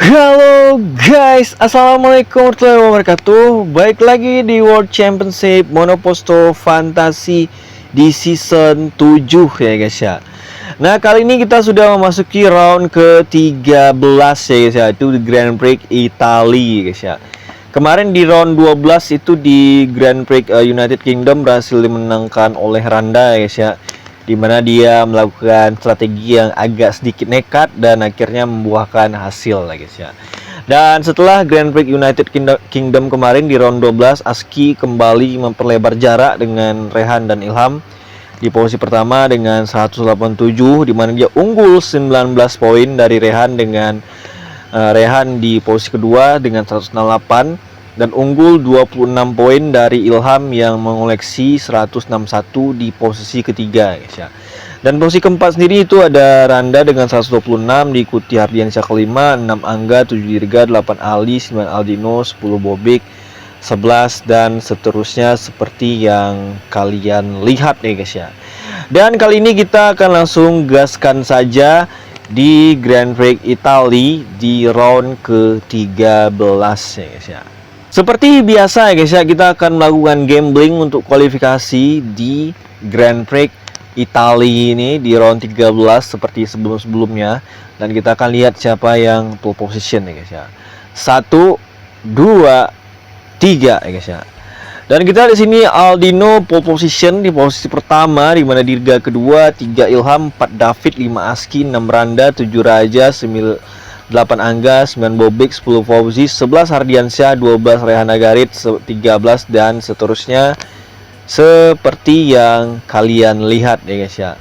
Halo guys, assalamualaikum warahmatullahi wabarakatuh. Baik lagi di World Championship Monoposto Fantasi di season 7 ya guys ya. Nah, kali ini kita sudah memasuki round ke-13 ya guys ya. Itu di Grand Prix Italia guys ya. Kemarin di round 12 itu di Grand Prix United Kingdom berhasil dimenangkan oleh Randa ya guys ya, dimana dia melakukan strategi yang agak sedikit nekat dan akhirnya membuahkan hasil lah guys ya. Dan setelah Grand Prix United Kingdom kemarin di round 12, Aski kembali memperlebar jarak dengan Rehan dan Ilham di posisi pertama dengan 187, dimana dia unggul 19 poin dari Rehan dengan Rehan di posisi kedua dengan 168, dan unggul 26 poin dari Ilham yang mengoleksi 161 di posisi ketiga guys ya. Dan posisi keempat sendiri itu ada Randa dengan 126, diikuti Hardiansyah kelima, 6 Angga, 7 Dirga, 8 Ali, 9 Aldino, 10 Bobik, 11 dan seterusnya seperti yang kalian lihat ya guys ya. Dan kali ini kita akan langsung gaskan saja di Grand Prix Italia di round ke-13 ya guys ya. Seperti biasa ya guys ya, kita akan melakukan gambling untuk kualifikasi di Grand Prix Italia ini di round 13 seperti sebelum-sebelumnya. Dan kita akan lihat siapa yang pole position ya guys ya. 1, 2, 3 ya guys ya. Dan kita di sini Aldino pole position di posisi pertama, di mana Dirga kedua, 3 Ilham, 4 David, 5 Aski, 6 Randa, 7 Raja, 8 Angga, 9 Bobik, 10 Fauzi, 11 Hardiansyah, 12 Rehan Agarit, 13 dan seterusnya seperti yang kalian lihat ya guys ya.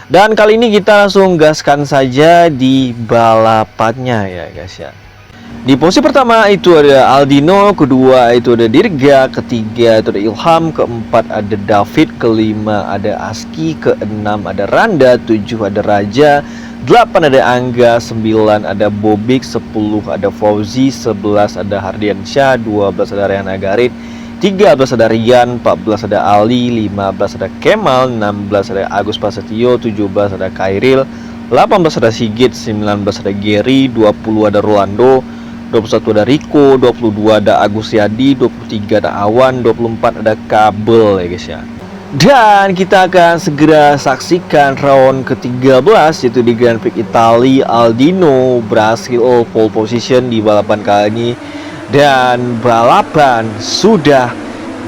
Dan kali ini kita langsung gaskan saja di balapannya ya guys ya. Di posisi pertama itu ada Aldino, kedua itu ada Dirga, ketiga itu ada Ilham, keempat ada David, kelima ada Aski, keenam ada Randa, 7 ada Raja, 8 ada Angga, 9 ada Bobik, 10 ada Fauzi, 11 ada Hardiansyah, 12 ada Rehan Agarit, 13 ada Rian, 14 ada Ali, 15 ada Kemal, 16 ada Agus Prasetyo, 17 ada Kairil, 18 ada Sigit, 19 ada Gary, 20 ada Rolando, 21 ada Riko, 22 ada Agus Yadi, 23 ada Awan, 24 ada Kabel ya guys ya. Dan kita akan segera saksikan round ke-13 yaitu di Grand Prix Italia. Aldino berhasil pole position di balapan kali ini, dan balapan sudah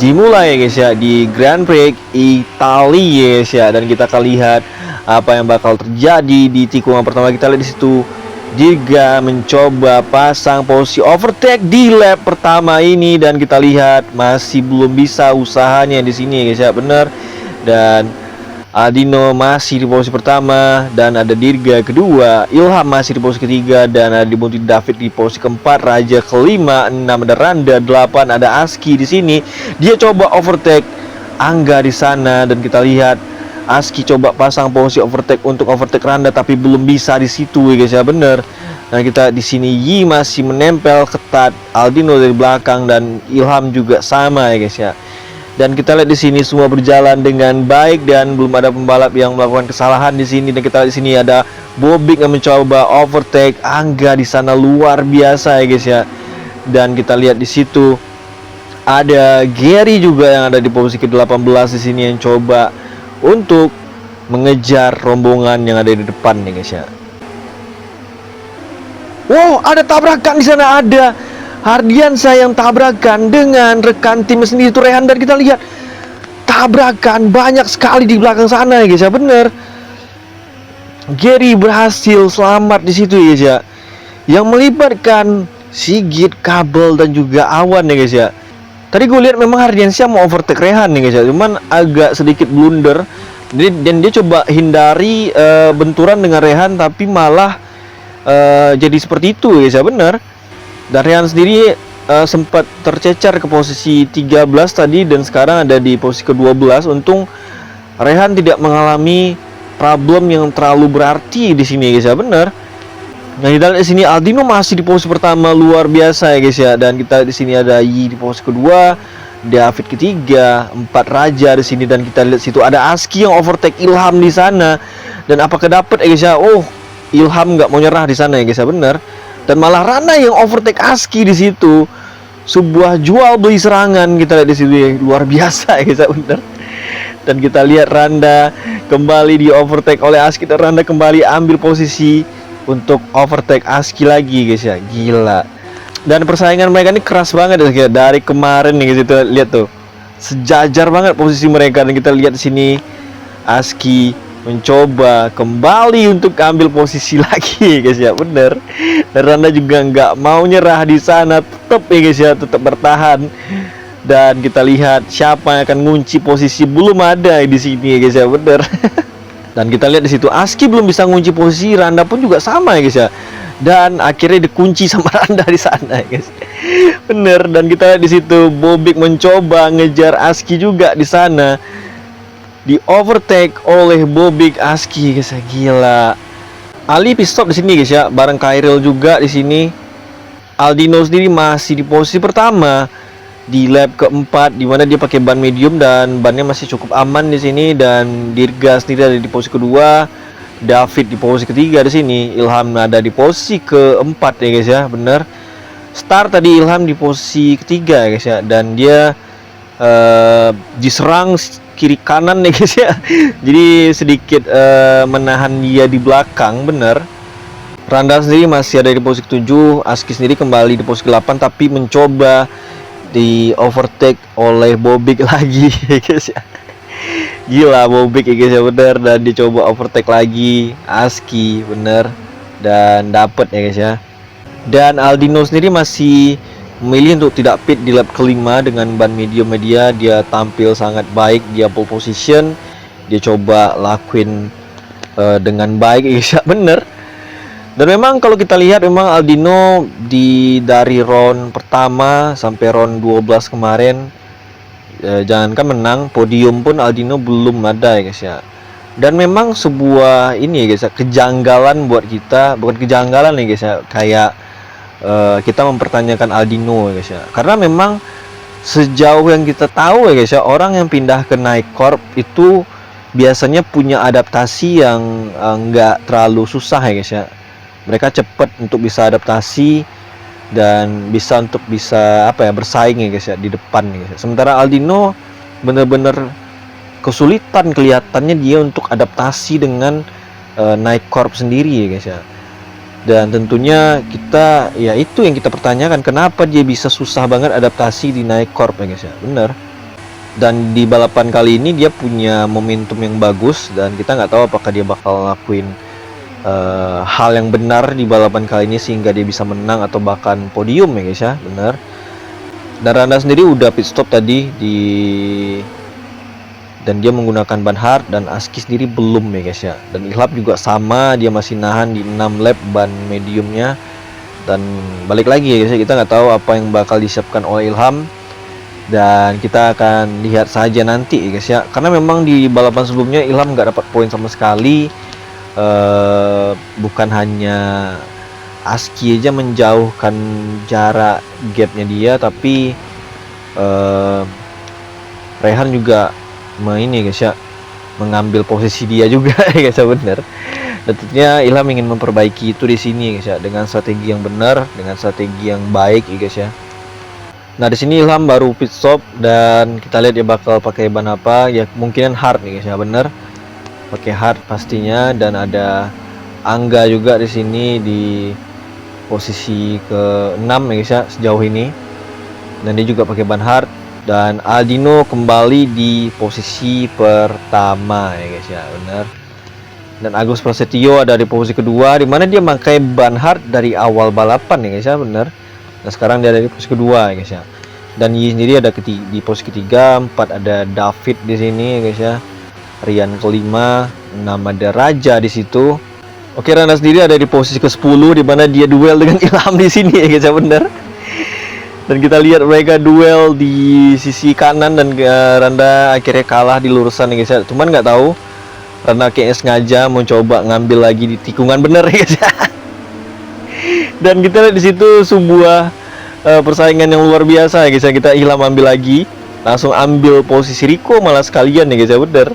dimulai ya guys ya di Grand Prix Italia guys ya. Dan kita akan lihat apa yang bakal terjadi di tikungan pertama. Kita lihat di situ Dirga mencoba pasang posisi overtake di lap pertama ini, dan kita lihat masih belum bisa usahanya di sini guys ya, bener. Dan Aldino masih di posisi pertama, dan ada Dirga kedua, Ilham masih di posisi ketiga, dan ada dibantu David di posisi keempat, Raja kelima, 6 ada Randa, 8 ada Aski di sini. Dia coba overtake Angga di sana, dan kita lihat Aski coba pasang posisi overtake untuk overtake Randa, tapi belum bisa di situ ya guys ya, bener. Nah, kita di sini Yi masih menempel ketat Aldino dari belakang, dan Ilham juga sama ya guys ya. Dan kita lihat di sini semua berjalan dengan baik dan belum ada pembalap yang melakukan kesalahan di sini. Dan kita lihat di sini ada Bobik yang mencoba overtake Angga di sana, luar biasa ya guys ya. Dan kita lihat di situ ada Gary juga yang ada di posisi ke-18 di sini yang coba untuk mengejar rombongan yang ada di depan nih guys ya. Wow, ada tabrakan di sana, ada Hardiansyah yang tabrakan dengan rekan tim sendiri itu Rehan, dan kita lihat tabrakan banyak sekali di belakang sana ya guys ya, bener. Gary berhasil selamat di situ ya guys ya, yang melibatkan Sigit, Kabel dan juga Awan ya guys ya. Tadi gue lihat memang Hardiansyah mau overtake Rehan nih guys ya, cuman agak sedikit blunder. Dan dia coba hindari benturan dengan Rehan, tapi malah jadi seperti itu guys ya, bener. Dan Rehan sendiri sempat tercecer ke posisi 13 tadi, dan sekarang ada di posisi ke-12. Untung Rehan tidak mengalami problem yang terlalu berarti di sini guys ya, bener. Nah, kita lihat di sini Aldino masih di posisi pertama, luar biasa ya guys ya. Dan kita di sini ada Yi di posisi kedua, David ketiga, 4 Raja di sini, dan kita lihat situ ada Aski yang overtake Ilham di sana. Dan apakah dapat ya guys ya? Oh, Ilham nggak mau nyerah di sana ya guys ya, bener. Dan malah Randa yang overtake Aski di situ. Sebuah jual beli serangan kita lihat di situ ya, luar biasa ya guys, bener. Dan kita lihat Randa kembali di overtake oleh Aski, dan Randa kembali ambil posisi untuk overtake Aski lagi guys ya, gila. Dan persaingan mereka ini keras banget ya, dari kemarin nih guys, itu lihat tuh sejajar banget posisi mereka. Dan kita lihat di sini Aski mencoba kembali untuk ambil posisi lagi guys ya, bener. Dan Randa juga nggak mau nyerah di sana, tetap ya guys ya, tetap bertahan. Dan kita lihat siapa yang akan ngunci posisi, belum ada di sini ya guys ya, bener. Dan kita lihat di situ Aski belum bisa ngunci posisi, Randa pun juga sama ya guys ya. Dan akhirnya dikunci sama Randa di sana ya guys. Bener. Dan kita lihat di situ Bobik mencoba ngejar Aski juga di sana. Di overtake oleh Bobik Aski guys ya, gila. Ali pit stop di sini guys ya, bareng Khairil juga di sini. Aldino sendiri masih di posisi pertama di lap keempat, di mana dia pakai ban medium dan bannya masih cukup aman di sini. Dan Dirga sendiri ada di posisi kedua, David di posisi ketiga di sini, Ilham ada di posisi keempat ya guys ya, bener. Start tadi Ilham di posisi ketiga ya guys ya, dan dia diserang kiri kanan nih guys ya. Jadi sedikit menahan dia di belakang, bener. Randa sendiri masih ada di posisi 7, Aski sendiri kembali di posisi 8 tapi mencoba di overtake oleh Bobik lagi ya guys ya. Gila Bobik ya guys ya, bener. Dan dicoba overtake lagi Aski, bener, dan dapet ya guys ya. Dan Aldino sendiri masih memilih untuk tidak pit di lap kelima dengan ban medium media. Dia tampil sangat baik, dia pole position, dia coba lakuin dengan baik ya, bener. Dan memang kalau kita lihat memang Aldino dari round pertama sampai round 12 kemarin, jangankan menang, podium pun Aldino belum ada ya guys ya. Dan memang sebuah ini ya guys ya, kejanggalan buat kita, bukan kejanggalan ya guys ya, kayak kita mempertanyakan Aldino ya guys ya, karena memang sejauh yang kita tahu ya guys ya, orang yang pindah ke Nike Corp itu biasanya punya adaptasi yang nggak terlalu susah ya guys ya. Mereka cepat untuk bisa adaptasi dan bisa apa ya, bersaing ya guys ya di depan ya guys ya. Sementara Aldino bener-bener kesulitan kelihatannya dia untuk adaptasi dengan Nike Corp sendiri ya guys ya. Dan tentunya kita, ya itu yang kita pertanyakan, kenapa dia bisa susah banget adaptasi di Nike Corp ya guys ya, bener. Dan di balapan kali ini dia punya momentum yang bagus, dan kita nggak tahu apakah dia bakal lakuin hal yang benar di balapan kali ini sehingga dia bisa menang atau bahkan podium ya guys ya, bener. Dan Randa sendiri udah pit stop tadi dan dia menggunakan ban hard, dan Aski sendiri belum ya guys ya. Dan Ilham juga sama, dia masih nahan di 6 lap ban mediumnya. Dan balik lagi ya guys ya, kita nggak tahu apa yang bakal disiapkan oleh Ilham, dan kita akan lihat saja nanti ya guys ya. Karena memang di balapan sebelumnya Ilham nggak dapat poin sama sekali. Bukan hanya Aski aja menjauhkan jarak gapnya dia, tapi Rehan juga ini guys ya, mengambil posisi dia juga ya guys ya, bener. Dan tentunya Ilham ingin memperbaiki itu di sini guys ya, dengan strategi yang benar, dengan strategi yang baik ya guys ya. Nah di sini Ilham baru pit stop, dan kita lihat dia bakal pakai ban apa ya, kemungkinan hard nih guys ya, bener, pakai hard pastinya. Dan ada Angga juga di sini di posisi ke-6 ya guys ya sejauh ini, dan dia juga pakai ban hard. Dan Aldino kembali di posisi pertama ya guys ya, benar. Dan Agus Prasetyo ada di posisi kedua, dimana dia pakai ban hard dari awal balapan ya guys ya, benar. Nah sekarang dia ada di posisi kedua ya guys ya. Dan Yi sendiri ada di posisi ketiga, 4 ada David di sini ya guys ya, Rian kelima, 6 ada Raja di situ. Oke, Randa sendiri ada di posisi ke-10, dimana dia duel dengan Ilham di sini ya guys ya, benar. Dan kita lihat mereka duel di sisi kanan, dan Randa akhirnya kalah di lurusan ya guys ya. Cuman nggak tahu, Randa kayaknya sengaja mau coba ngambil lagi di tikungan, bener ya guys ya. Dan kita lihat di situ sebuah persaingan yang luar biasa ya guys ya. Kita Ilham ambil lagi, langsung ambil posisi Rico malah sekalian ya guys ya, bener.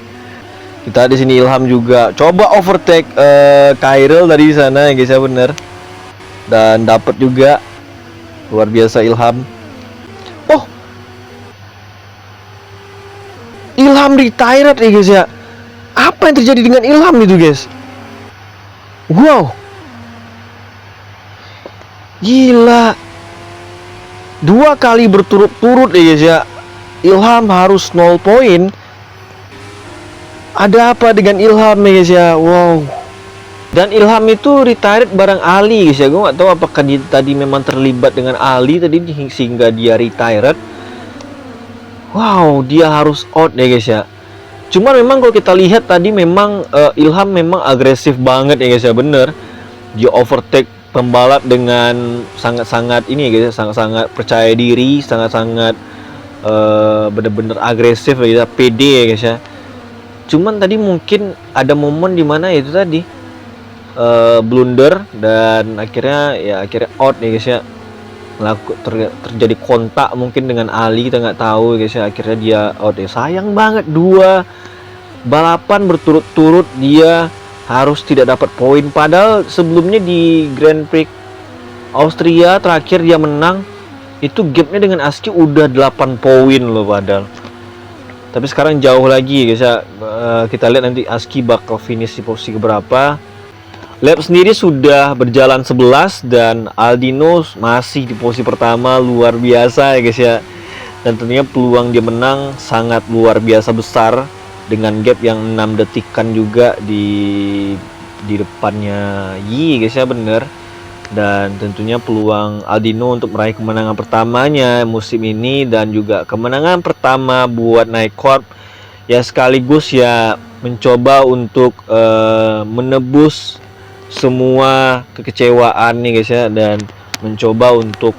Kita di sini Ilham juga coba overtake Khairil dari sana ya guys ya, bener. dan dapat juga. Luar biasa Ilham. Oh, Ilham retired ya guys ya. Apa yang terjadi dengan Ilham itu guys? Wow, gila. 2 kali berturut-turut ya guys ya, Ilham harus 0 poin. Ada apa dengan Ilham ya guys ya? Wow. Dan Ilham itu retired bareng Ali guys ya. Gue nggak tahu apakah dia tadi memang terlibat dengan Ali tadi sehingga dia retired. Wow, dia harus out ya guys ya. Cuman memang kalau kita lihat tadi memang Ilham memang agresif banget ya guys ya, bener. Dia overtake pembalap dengan sangat-sangat ini ya guys ya, sangat-sangat percaya diri, sangat-sangat bener-bener agresif ya, pede ya guys ya. Cuman tadi mungkin ada momen dimana itu tadi blunder dan akhirnya out ya guys ya. Terjadi kontak mungkin dengan Ali, kita nggak tahu ya guys ya. Akhirnya dia out ya. Sayang banget, 2 balapan berturut-turut dia harus tidak dapat poin. Padahal sebelumnya di Grand Prix Austria terakhir dia menang, itu gapnya dengan Aski udah 8 poin loh padahal. Tapi sekarang jauh lagi guys ya. Kita lihat nanti Aski bakal finish di posisi berapa. Lap sendiri sudah berjalan 11 dan Aldino masih di posisi pertama. Luar biasa ya guys ya. Dan tentunya peluang dia menang sangat luar biasa besar dengan gap yang 6 detikan juga di depannya Yi guys ya, bener. Dan tentunya peluang Aldino untuk meraih kemenangan pertamanya musim ini dan juga kemenangan pertama buat Nightcorp ya, sekaligus ya mencoba untuk menebus semua kekecewaan nih guys ya, dan mencoba untuk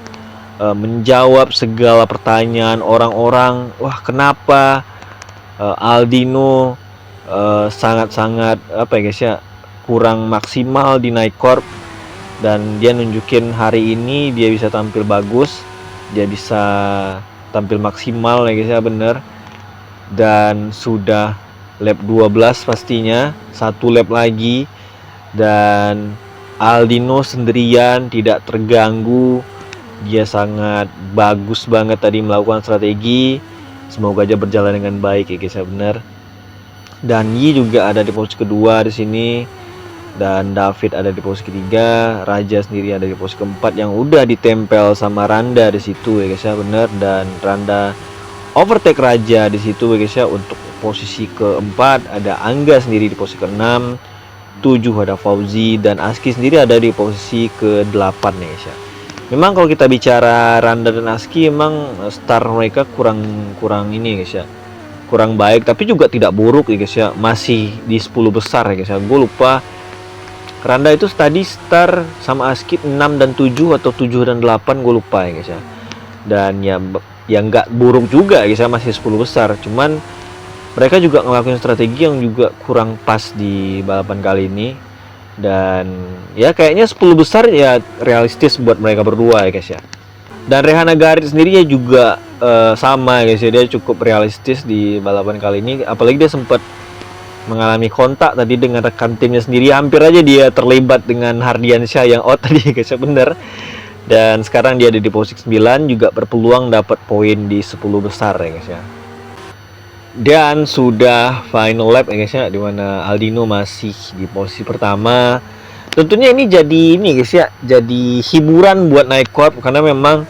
menjawab segala pertanyaan orang-orang. Wah, kenapa Aldino sangat-sangat apa ya guys ya, kurang maksimal di Nightcorp. Dan dia nunjukin hari ini dia bisa tampil bagus, dia bisa tampil maksimal ya guys ya, bener. Dan sudah lap 12 pastinya, 1 lap lagi. Dan Aldino sendirian tidak terganggu. Dia sangat bagus banget tadi melakukan strategi. Semoga aja berjalan dengan baik ya guys ya, bener. Dan Yi juga ada di posisi kedua di sini. Dan David ada di posisi ketiga, Raja sendiri ada di posisi keempat yang udah ditempel sama Randa di situ ya guys ya, bener. Dan Randa overtake Raja di situ ya guys ya. Untuk posisi keempat ada Angga sendiri di posisi keenam, 7 ada Fauzi, dan Aski sendiri ada di posisi ke-8 ya guys ya. Memang kalau kita bicara Randa dan Aski, emang start mereka kurang ini guys ya, kurang baik, tapi juga tidak buruk ya guys ya, masih di 10 besar ya guys ya. Gue lupa Randa itu tadi start sama Aski 6 dan 7 atau 7 dan 8, gue lupa ya guys ya. Dan ya nggak buruk juga ya guys ya, masih 10 besar. Cuman mereka juga ngelakuin strategi yang juga kurang pas di balapan kali ini. Dan ya kayaknya 10 besar ya realistis buat mereka berdua ya guys ya. Dan Rehana Garit sendiri ya juga sama guys ya, dia cukup realistis di balapan kali ini. Apalagi dia sempat mengalami kontak tadi dengan rekan timnya sendiri, hampir aja dia terlibat dengan Hardiansyah yang out tadi guys ya, bener. Dan sekarang dia ada di posisi 9, juga berpeluang dapat poin di 10 besar ya guys ya. Dan sudah final lap ya guys ya, dimana Aldino masih di posisi pertama. Tentunya ini jadi guys ya, jadi hiburan buat Nightcorp karena memang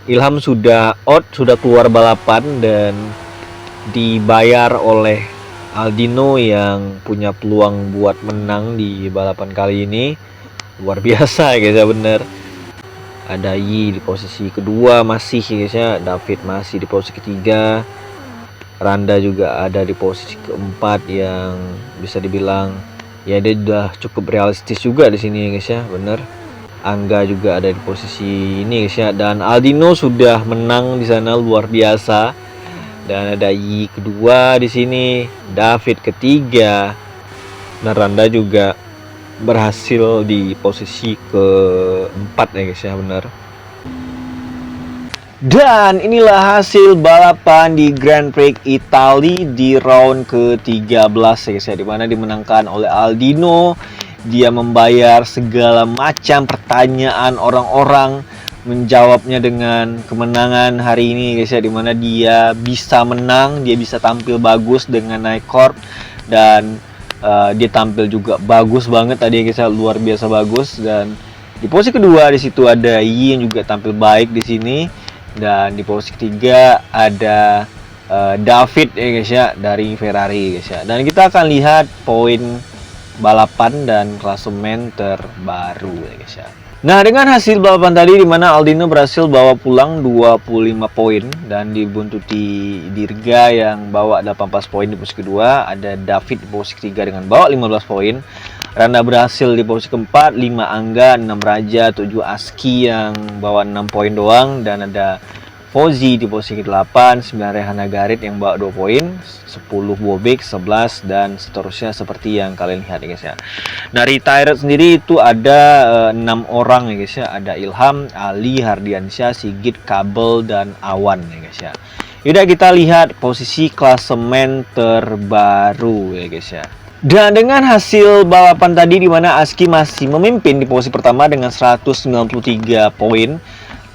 Ilham sudah out, sudah keluar balapan dan dibayar oleh Aldino yang punya peluang buat menang di balapan kali ini. Luar biasa ya guys ya, bener. Ada Yi di posisi kedua masih ya guys ya, David masih di posisi ketiga, Randa juga ada di posisi keempat yang bisa dibilang ya dia udah cukup realistis juga di sini ya guys ya, bener. Angga juga ada di posisi ini guys ya, dan Aldino sudah menang di sana, luar biasa. Dan ada Yi kedua di sini, David ketiga, dan Randa juga berhasil di posisi keempat ya guys ya, bener. Dan inilah hasil balapan di Grand Prix Italia di round ke-13 ya guys ya, dimana dimenangkan oleh Aldino Dia membayar segala macam pertanyaan orang-orang, menjawabnya dengan kemenangan hari ini guys ya, dimana dia bisa menang, dia bisa tampil bagus dengan naik court, dan dia tampil juga bagus banget tadi guys ya, luar biasa bagus. Dan di posisi kedua di situ ada Yi yang juga tampil baik di sini, dan di posisi ketiga ada David ya guys ya, dari Ferrari guys ya. Dan kita akan lihat poin balapan dan klasemen terbaru ya guys ya. Nah, dengan hasil balapan tadi di mana Aldino berhasil bawa pulang 25 poin dan dibuntuti Dirga yang bawa 18 poin di posisi kedua, ada David di posisi ketiga dengan bawa 15 poin. Randa berhasil di posisi keempat, 5 Angga, 6 Raja, 7 Aski yang bawa 6 poin doang, dan ada Fauzi di posisi ke-8, 9 Rehana Garit yang bawa 2 poin, 10 Bobek, 11, dan seterusnya seperti yang kalian lihat ya guys ya. Nah, retired sendiri itu ada 6 orang ya guys ya. Ada Ilham, Ali, Hardiansyah, Sigit, Kabel, dan Awan ya guys ya. Yaudah, kita lihat posisi klasemen terbaru ya guys ya. Dan dengan hasil balapan tadi di mana Aski masih memimpin di posisi pertama dengan 193 poin,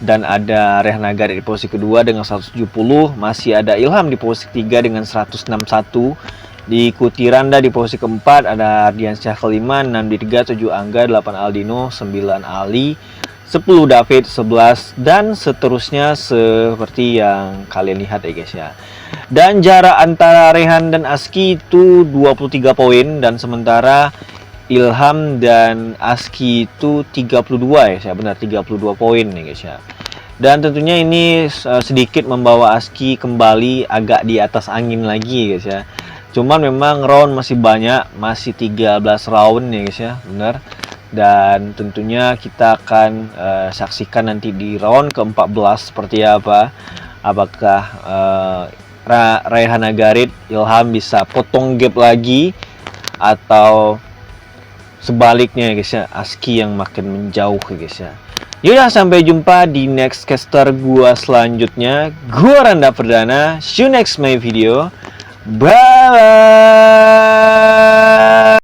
dan ada Rehana Garit di posisi kedua dengan 170, masih ada Ilham di posisi ketiga dengan 161, diikuti Randa di posisi keempat, ada Ardiansyah kelima, 6 Dirga, 7 Angga, 8 Aldino, 9 Ali, 10 David, 11, dan seterusnya seperti yang kalian lihat ya guys ya. Dan jarak antara Rehan dan Aski itu 23 poin, dan sementara Ilham dan Aski itu 32 ya, saya benar 32 poin nih guys ya. Dan tentunya ini sedikit membawa Aski kembali agak di atas angin lagi guys ya. Cuman memang round masih banyak, masih 13 round ya guys ya, benar. Dan tentunya kita akan saksikan nanti di round ke-14 seperti apa. Apakah Rehana Garit, Ilham bisa potong gap lagi, atau sebaliknya ya guys ya, Aski yang makin menjauh ya guys ya. Yaudah, sampai jumpa di next caster gua selanjutnya. Gua Randa Perdana. See you next my video. Bye.